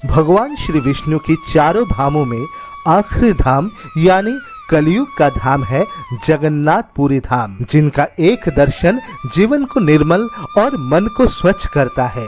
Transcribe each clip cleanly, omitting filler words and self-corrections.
भगवान श्री विष्णु की चारों धामों में आखिरी धाम यानी कलयुग का धाम है जगन्नाथपुरी धाम, जिनका एक दर्शन जीवन को निर्मल और मन को स्वच्छ करता है।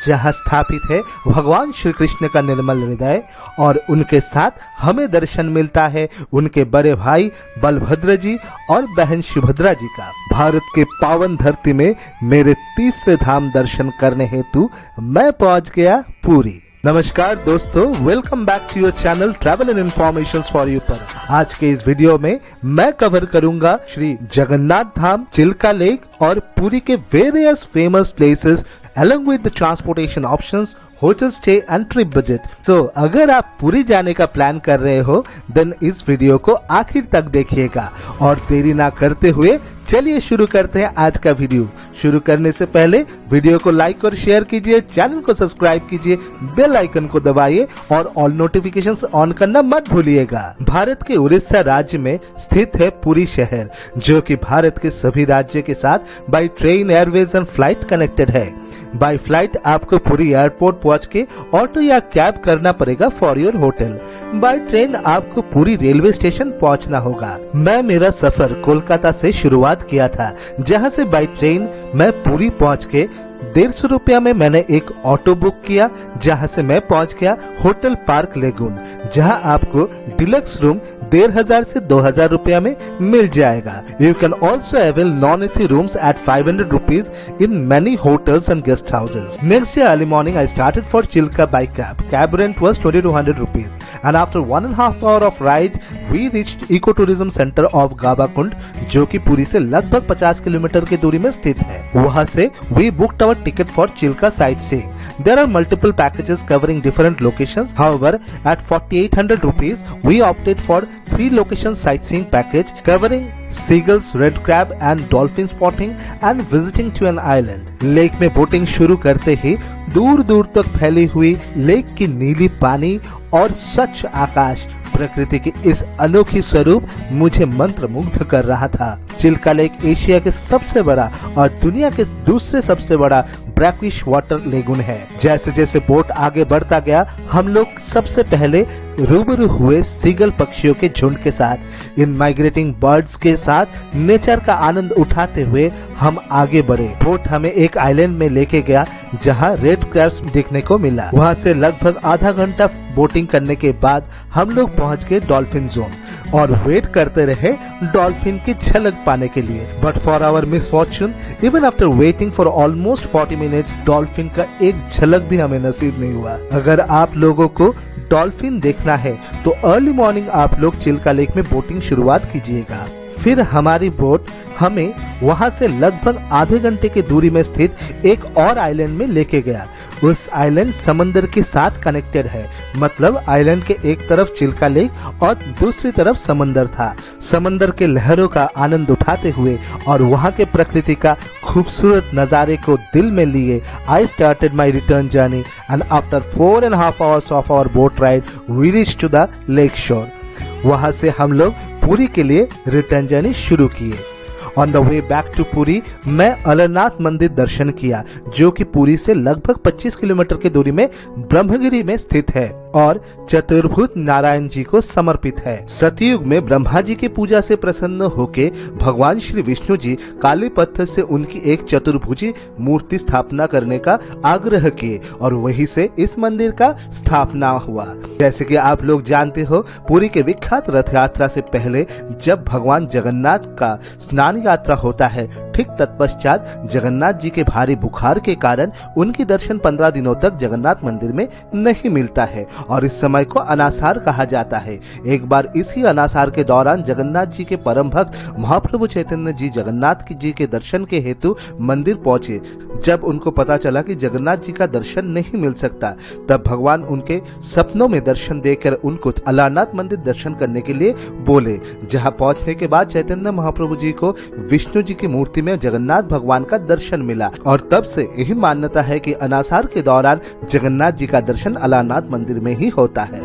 जहाँ स्थापित है भगवान श्री कृष्ण का निर्मल हृदय और उनके साथ हमें दर्शन मिलता है उनके बड़े भाई बलभद्र जी और बहन सुभद्रा जी का। भारत के पावन धरती में मेरे तीसरे धाम दर्शन करने हेतु मैं पहुंच गया पुरी। नमस्कार दोस्तों, welcome back to your channel travel and information for you पर। आज के इस वीडियो में मैं कवर करूंगा श्री जगन्नाथ धाम, चिल्का लेक और पुरी के various famous places along with the transportation options, hotel stay and trip budget. So अगर आप पुरी जाने का प्लान कर रहे हो देन इस वीडियो को आखिर तक देखिएगा और देरी ना करते हुए चलिए शुरू करते हैं आज का वीडियो। शुरू करने से पहले वीडियो को लाइक और शेयर कीजिए, चैनल को सब्सक्राइब कीजिए, बेल आइकन को दबाइए और ऑल नोटिफिकेशंस ऑन करना मत भूलिएगा। भारत के उड़ीसा राज्य में स्थित है पुरी शहर, जो कि भारत के सभी राज्य के साथ by train, Airways and flight connected है। बाय फ्लाइट आपको पुरी एयरपोर्ट पहुंच के ऑटो या कैब करना पड़ेगा for your hotel. By train आपको पुरी रेलवे स्टेशन पहुंचना होगा। मैं मेरा सफर कोलकाता से शुरुआत किया था, जहां से बाय ट्रेन मैं पुरी पहुंच के 150 रुपया में मैंने एक ऑटो बुक किया, जहां से मैं पहुंच गया होटल पार्क लेगून, जहां आपको डिलक्स रूम 1500 से 2000 रुपया में मिल जाएगा। You can also avail non AC rooms at 500 rupees in many hotels and guest houses. Next day early morning I started for Chilka by cab. Cab rent was 2200 rupees and after 1.5 hour of ride we reached eco tourism centre of Gabakund, जो कि पुरी से लगभग 50 kilometre की दूरी में स्थित है। वहां से we booked our ticket for Chilka sightseeing. There are multiple packages covering different locations. However, at 4800 rupees, we opted for 3 location sightseeing package covering seagulls, red crab and dolphin spotting and visiting to an island. Lake में boating शुरू करते ही दूर दूर तक फैली हुई lake की नीली पानी और स्वच्छ आकाश प्रकृति की इस अनोखी स्वरूप मुझे मंत्रमुग्ध कर रहा था। चिल्का लेक एशिया के सबसे बड़ा और दुनिया के दूसरे सबसे बड़ा ब्रैकिश वाटर लेगून है। जैसे जैसे बोट आगे बढ़ता गया, हम लोग सबसे पहले रूबरू हुए सीगल पक्षियों के झुंड के साथ। इन माइग्रेटिंग बर्ड्स के साथ नेचर का आनंद उठाते हुए हम आगे बढ़े। बोट हमें एक आइलैंड में लेके गया, जहां रेड क्रैब्स देखने को मिला। वहां से लगभग आधा घंटा बोटिंग करने के बाद हम लोग पहुंच गए डॉल्फिन जोन और वेट करते रहे डॉल्फिन की झलक पाने के लिए। But for our misfortune, even after waiting for almost 40 minutes, dolphin का एक झलक भी हमें नसीब नहीं हुआ। अगर आप लोगों को डॉल्फिन देखना है तो अर्ली मॉर्निंग आप लोग चिल्का लेक में बोटिंग शुरुआत कीजिएगा। फिर हमारी बोट हमें वहां से लगभग आधे घंटे की दूरी में स्थित एक और आइलैंड में लेके गया। उस आइलैंड समंदर के साथ कनेक्टेड है, मतलब आइलैंड के एक तरफ चिल्का लेक और दूसरी तरफ समंदर था। समंदर के लहरों का आनंद उठाते हुए और वहां के प्रकृति का खूबसूरत नजारे को दिल में लिए I started my return journey and after 4.5 hours of our boat ride we reached to the lake shore. वहां से हम लोग पुरी के लिए रिटर्न जर्नी शुरू किए। On the way back to Puri मैं अलरनाथ मंदिर दर्शन किया, जो कि पुरी से लगभग 25 किलोमीटर की दूरी में ब्रह्मगिरी में स्थित है और चतुर्भुज नारायण जी को समर्पित है। सतयुग में ब्रह्मा जी की पूजा से प्रसन्न होके भगवान श्री विष्णु जी काली पत्थर से उनकी एक चतुर्भुजी मूर्ति स्थापना करने का आग्रह किए और वहीं से इस मंदिर का स्थापना हुआ। जैसे कि आप लोग जानते हो, पुरी के विख्यात रथ यात्रा से पहले जब भगवान जगन्नाथ का स्नान यात्रा होता है, ठीक तत्पश्चात जगन्नाथ जी के भारी बुखार के कारण उनकी दर्शन 15 दिनों तक जगन्नाथ मंदिर में नहीं मिलता है और इस समय को अनासार कहा जाता है। एक बार इसी अनासार के दौरान जगन्नाथ जी के परम भक्त महाप्रभु चैतन्य जी जगन्नाथ जी के दर्शन के हेतु मंदिर पहुंचे। जब उनको पता चला कि जगन्नाथ जी का दर्शन नहीं मिल सकता, तब भगवान उनके सपनों में दर्शन देकर उनको अलरनाथ मंदिर दर्शन करने के लिए बोले। जहां पहुंचने के बाद चैतन्य महाप्रभु जी को विष्णु जी की मूर्ति में जगन्नाथ भगवान का दर्शन मिला और तब से यही मान्यता है कि अनासार के दौरान जगन्नाथ जी का दर्शन अलरनाथ मंदिर में ही होता है।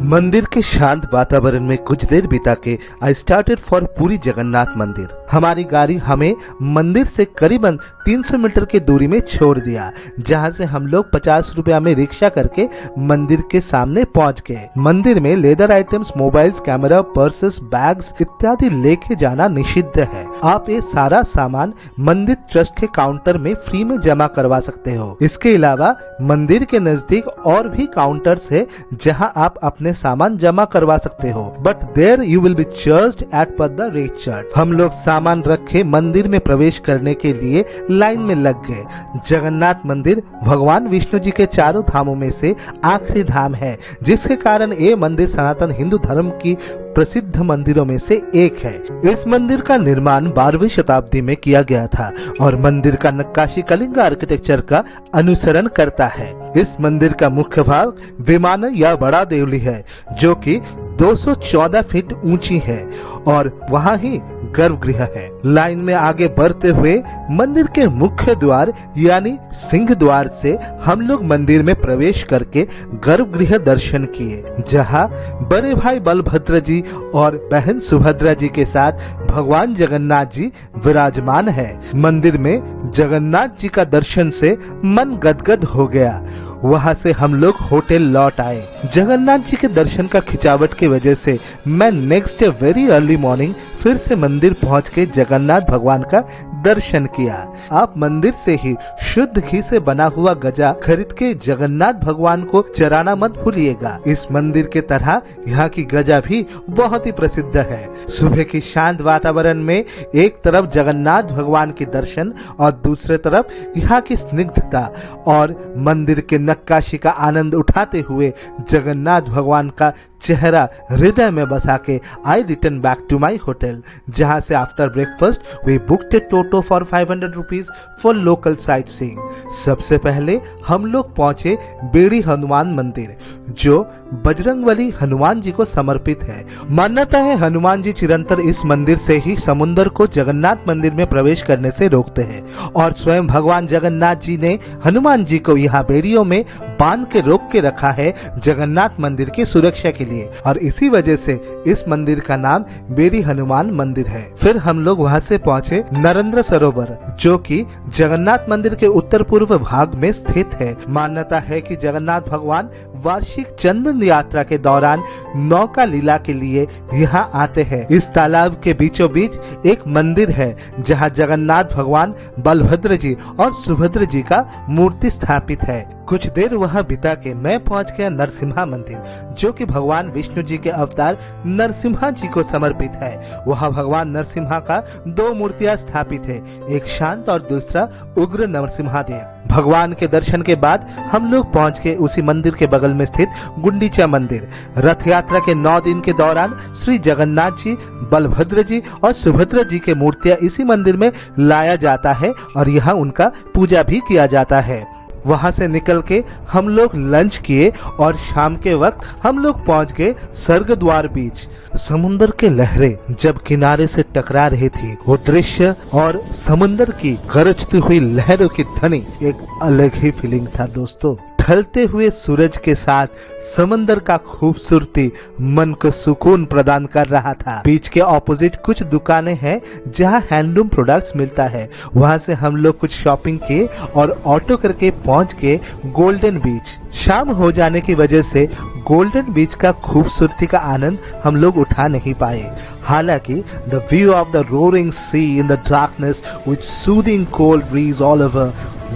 मंदिर के शांत वातावरण में कुछ देर बिता के आई स्टार्टेड फॉर पुरी जगन्नाथ मंदिर। हमारी गाड़ी हमें मंदिर से करीबन 300 मीटर की दूरी में छोड़ दिया, जहां से हम लोग 50 रुपया में रिक्शा करके मंदिर के सामने पहुंच गए। मंदिर में leather items, mobiles, camera, purses, bags इत्यादि लेके जाना निषिद्ध है। आप ये सारा सामान मंदिर ट्रस्ट के काउंटर में फ्री में जमा करवा सकते हो। इसके अलावा मंदिर के नजदीक और भी काउंटर्स है जहां आप अपने सामान जमा करवा सकते हो, but there you will be charged at per the rate chart. हम लोग सामान रखे मंदिर में प्रवेश करने के लिए लाइन में लग गए। जगन्नाथ मंदिर भगवान विष्णु जी के चारों धामों में से आखिरी धाम है, जिसके कारण ये मंदिर सनातन हिंदू धर्म की प्रसिद्ध मंदिरों में से एक है। इस मंदिर का निर्माण 12वीं शताब्दी में किया गया था और मंदिर का नक्काशी कलिंग आर्किटेक्चर का अनुसरण करता है। इस मंदिर का मुख्य भाग विमान या बड़ा देवली है, जो कि 214 फीट ऊंची है और वहाँ ही गर्भगृह है। लाइन में आगे बढ़ते हुए मंदिर के मुख्य द्वार यानी सिंह द्वार से हम लोग मंदिर में प्रवेश करके गर्भगृह दर्शन किए, जहां बड़े भाई बलभद्र जी और बहन सुभद्रा जी के साथ भगवान जगन्नाथ जी विराजमान है। मंदिर में जगन्नाथ जी का दर्शन से मन गदगद हो गया। वहाँ से हम लोग होटल लौट आए। जगन्नाथ जी के दर्शन का खिंचावट की वजह से मैं next day very early morning फिर से मंदिर पहुँच के जगन्नाथ भगवान का दर्शन किया। आप मंदिर से ही शुद्ध घी से बना हुआ गजा खरीद के जगन्नाथ भगवान को चराना मत भूलिएगा। इस मंदिर के तरह यहाँ की गजा भी बहुत ही प्रसिद्ध है। सुबह की शांत वातावरण में एक तरफ जगन्नाथ भगवान के दर्शन और दूसरे तरफ यहाँ की स्निग्धता और मंदिर के नक्काशी का आनंद उठाते हुए जगन्नाथ भगवान का चेहरा हृदय में बसा के I return back to my hotel, जहाँ से after breakfast we booked a toto for 500 rupees for local sightseeing. सबसे पहले हम लोग पहुँचे बेड़ी हनुमान मंदिर, जो बजरंगबली हनुमान जी को समर्पित है। मान्यता है हनुमान जी चिरंतर इस मंदिर से ही समुद्र को जगन्नाथ मंदिर में प्रवेश करने से रोकते हैं और स्वयं भगवान जगन्नाथ जी ने हनुमान जी को यहाँ बेड़ियों में बांध के रोक के रखा है जगन्नाथ मंदिर की सुरक्षा के लिए, और इसी वजह से इस मंदिर का नाम बेड़ी हनुमान मंदिर है। फिर हम लोग वहाँ से पहुँचे नरेंद्र सरोवर, जो कि जगन्नाथ मंदिर के उत्तर पूर्व भाग में स्थित है। मान्यता है कि जगन्नाथ भगवान वार्षिक चंदन यात्रा के दौरान नौका लीला के लिए यहाँ आते हैं। इस तालाब के बीचों बीच एक मंदिर है जहाँ जगन्नाथ भगवान, बलभद्र जी और सुभद्र जी का मूर्ति स्थापित है। कुछ देर वहाँ बिता के मैं पहुँच गया नरसिम्हा मंदिर, जो कि भगवान विष्णु जी के अवतार नरसिम्हा जी को समर्पित है। वहाँ भगवान नरसिम्हा का 2 मूर्तियाँ स्थापित है, एक शांत और दूसरा उग्र नरसिम्हा देव। भगवान के दर्शन के बाद हम लोग पहुँच के उसी मंदिर के बगल में स्थित गुंडीचा मंदिर। रथ यात्रा के 9 दिन के दौरान श्री जगन्नाथ जी, बलभद्र जी और सुभद्रा जी के मूर्तियाँ इसी मंदिर में लाया जाता है और यहाँ उनका पूजा भी किया जाता है। वहाँ से निकल के हम लोग लंच किए और शाम के वक्त हम लोग पहुँच गए स्वर्ग द्वार बीच। समुन्द्र के लहरें जब किनारे से टकरा रही थी, वो दृश्य और समुन्द्र की गरजती हुई लहरों की ध्वनि एक अलग ही फीलिंग था दोस्तों। ढलते हुए सूरज के साथ समंदर का खूबसूरती मन को सुकून प्रदान कर रहा था। बीच के ऑपोजिट कुछ दुकानें हैं जहां हैंडलूम प्रोडक्ट्स मिलता है। वहां से हम लोग कुछ शॉपिंग किए और ऑटो करके पहुंच गए गोल्डन बीच। शाम हो जाने की वजह से गोल्डन बीच का खूबसूरती का आनंद हम लोग उठा नहीं पाए। हालांकि the view of the roaring sea in the darkness with soothing cold breeze all over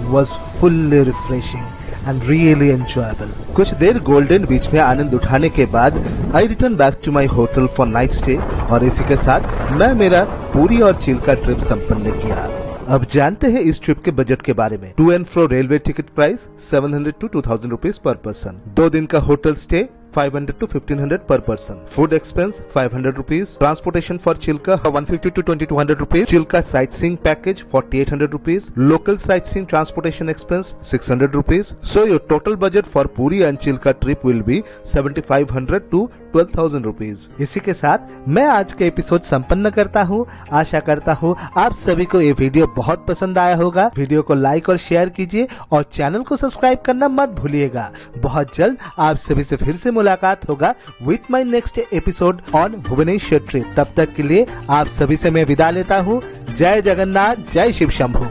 was fully refreshing and really enjoyable. कुछ देर गोल्डन बीच में आनंद उठाने के बाद I return back to my hotel for night stay और इसी के साथ मैं मेरा पूरी और चिल का ट्रिप संपन्न किया। अब जानते हैं इस ट्रिप के बजट के बारे में। To and fro railway ticket price 700 to 2000 rupees per person. 2 दिन का hotel stay 500 to 1500 per person. Food expense 500 rupees. Transportation for Chilka 150 to 2200 rupees. Chilka sightseeing package 4800 rupees. Local sightseeing transportation expense 600 rupees. So your total budget for Puri and Chilka trip will be 7500 to 12,000 rupees. इसी के साथ मैं आज का episode संपन्न करता हूँ। आशा करता हूँ आप सभी को ये वीडियो बहुत पसंद आया होगा। वीडियो को लाइक और शेयर कीजिए और चैनल को सब्सक्राइब करना मत भूलिएगा। बहुत जल्द आप सभी से फिर से मुलाकात होगा with my next episode on Bhubaneswar trip. तब तक के लिए आप सभी से मैं विदा लेता हूँ। जय जगन्नाथ, जय शिव शंभू।